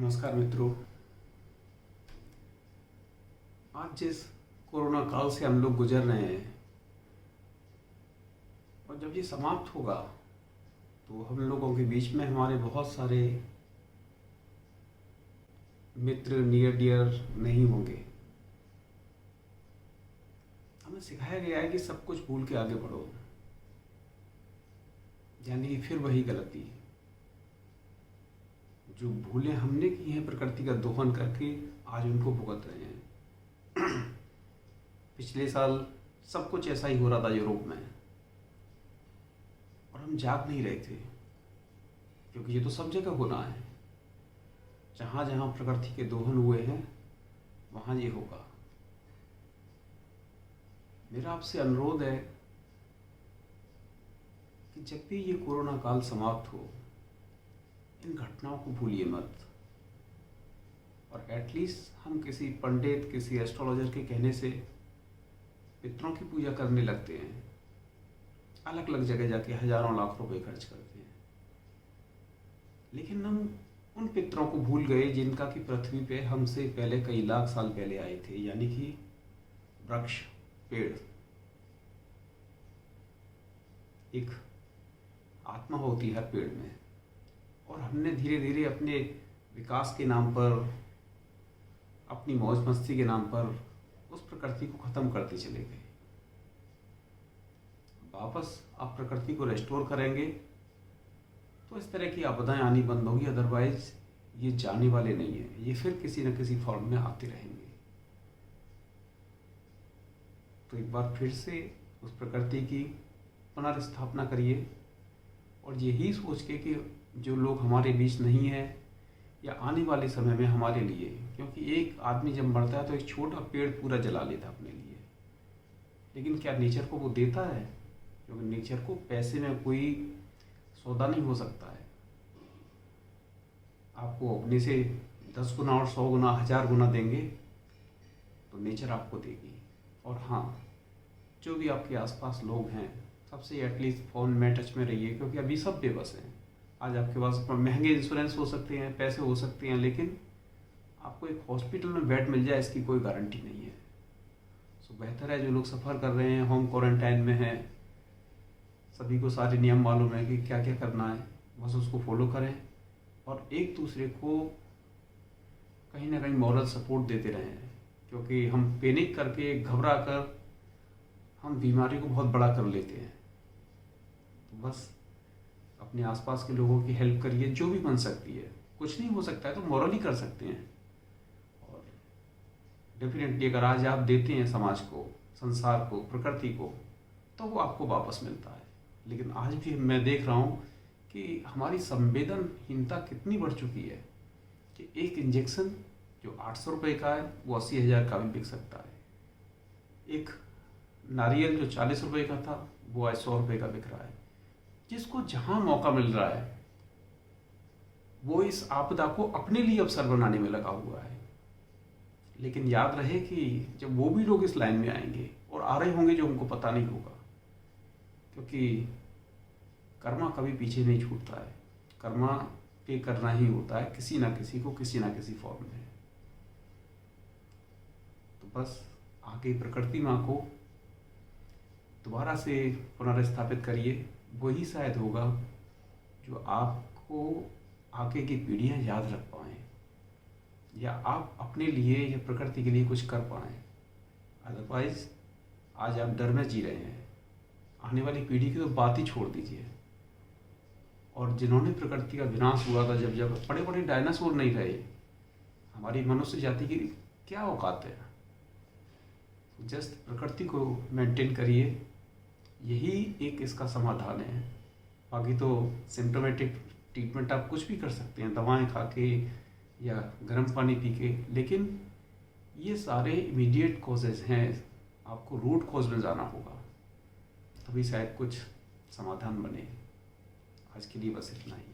नमस्कार मित्रों। आज जिस कोरोना काल से हम लोग गुजर रहे हैं और जब ये समाप्त होगा तो हम लोगों के बीच में हमारे बहुत सारे मित्र नियर डियर नहीं होंगे। हमें सिखाया गया है कि सब कुछ भूल के आगे बढ़ो, यानी कि फिर वही गलती जो भूलें हमने की हैं प्रकृति का दोहन करके आज उनको भुगत रहे हैं। पिछले साल सब कुछ ऐसा ही हो रहा था यूरोप में और हम जाग नहीं रहे थे, क्योंकि ये तो सब जगह होना है। जहाँ जहाँ प्रकृति के दोहन हुए हैं वहाँ ये होगा। मेरा आपसे अनुरोध है कि जब भी ये कोरोना काल समाप्त हो, इन घटनाओं को भूलिए मत और एटलीस्ट हम किसी पंडित, किसी एस्ट्रोलॉजर के कहने से पितरों की पूजा करने लगते हैं। अलग अलग जगह जाके हजारों लाख रुपए खर्च करते हैं, लेकिन हम उन पितरों को भूल गए जिनका कि पृथ्वी पे हमसे पहले कई लाख साल पहले आए थे, यानी कि वृक्ष, पेड़। एक आत्मा होती है हर पेड़ में, और हमने धीरे धीरे अपने विकास के नाम पर, अपनी मौज मस्ती के नाम पर उस प्रकृति को ख़त्म करते चले गए। वापस आप प्रकृति को रेस्टोर करेंगे तो इस तरह की आपदाएं आनी बंद होगी, अदरवाइज ये जाने वाले नहीं है, ये फिर किसी न किसी फॉर्म में आते रहेंगे। तो एक बार फिर से उस प्रकृति की पुनर्स्थापना करिए और यही सोच के कि जो लोग हमारे बीच नहीं है या आने वाले समय में हमारे लिए, क्योंकि एक आदमी जब मरता है तो एक छोटा पेड़ पूरा जला लेता है अपने लिए, लेकिन क्या नेचर को वो देता है? क्योंकि नेचर को पैसे में कोई सौदा नहीं हो सकता है। आपको अपने से 10 गुना और 100 गुना, 1000 गुना देंगे तो नेचर आपको देगी। और हाँ, जो भी आपके आसपास लोग हैं सबसे एटलीस्ट फ़ोन में टच में रहिए, क्योंकि अभी सब बेबस हैं। आज आपके पास महंगे इंश्योरेंस हो सकते हैं, पैसे हो सकते हैं, लेकिन आपको एक हॉस्पिटल में बेड मिल जाए इसकी कोई गारंटी नहीं है। सो बेहतर है जो लोग सफ़र कर रहे हैं, होम क्वारंटाइन में हैं, सभी को सारे नियम मालूम है कि क्या क्या करना है, बस उसको फॉलो करें और एक दूसरे को कहीं ना कहीं मॉरल सपोर्ट देते रहें। क्योंकि हम पैनिक करके, घबरा कर हम बीमारी को बहुत बड़ा कर लेते हैं। तो बस अपने आसपास के लोगों की हेल्प करिए, जो भी बन सकती है। कुछ नहीं हो सकता है तो मॉरली कर सकते हैं। और डेफिनेटली अगर आज आप देते हैं समाज को, संसार को, प्रकृति को, तो वो आपको वापस मिलता है। लेकिन आज भी मैं देख रहा हूँ कि हमारी संवेदनहीनता कितनी बढ़ चुकी है कि एक इंजेक्शन जो 800 रुपये का है वो 80,000 का भी बिक सकता है। एक नारियल जो 40 रुपये का था वो आज 100 रुपये का बिक रहा है। जिसको जहाँ मौका मिल रहा है वो इस आपदा को अपने लिए अवसर बनाने में लगा हुआ है। लेकिन याद रहे कि जब वो भी लोग इस लाइन में आएंगे और आ रहे होंगे जो उनको पता नहीं होगा, क्योंकि कर्मा कभी पीछे नहीं छूटता है। कर्मा पे करना ही होता है किसी ना किसी को, किसी ना किसी फॉर्म में। तो बस आगे प्रकृति माँ को दोबारा से पुनर्स्थापित करिए, वही शायद होगा जो आपको आगे की पीढ़ियाँ याद रख पाएँ, या आप अपने लिए या प्रकृति के लिए कुछ कर पाएँ। अदरवाइज आज आप डर में जी रहे हैं, आने वाली पीढ़ी की तो बात ही छोड़ दीजिए। और जिन्होंने प्रकृति का विनाश हुआ था, जब जब बड़े बड़े डायनासोर नहीं रहे, हमारी मनुष्य जाति की क्या औकात है? जस्ट प्रकृति को मेंटेन करिए, यही एक इसका समाधान है। बाकी तो सिम्टोमेटिक ट्रीटमेंट आप कुछ भी कर सकते हैं, दवाएं खा के या गर्म पानी पी के, लेकिन ये सारे इमीडिएट कॉजेज़ हैं। आपको रूट कॉज में जाना होगा, तभी शायद कुछ समाधान बने। आज के लिए बस इतना ही।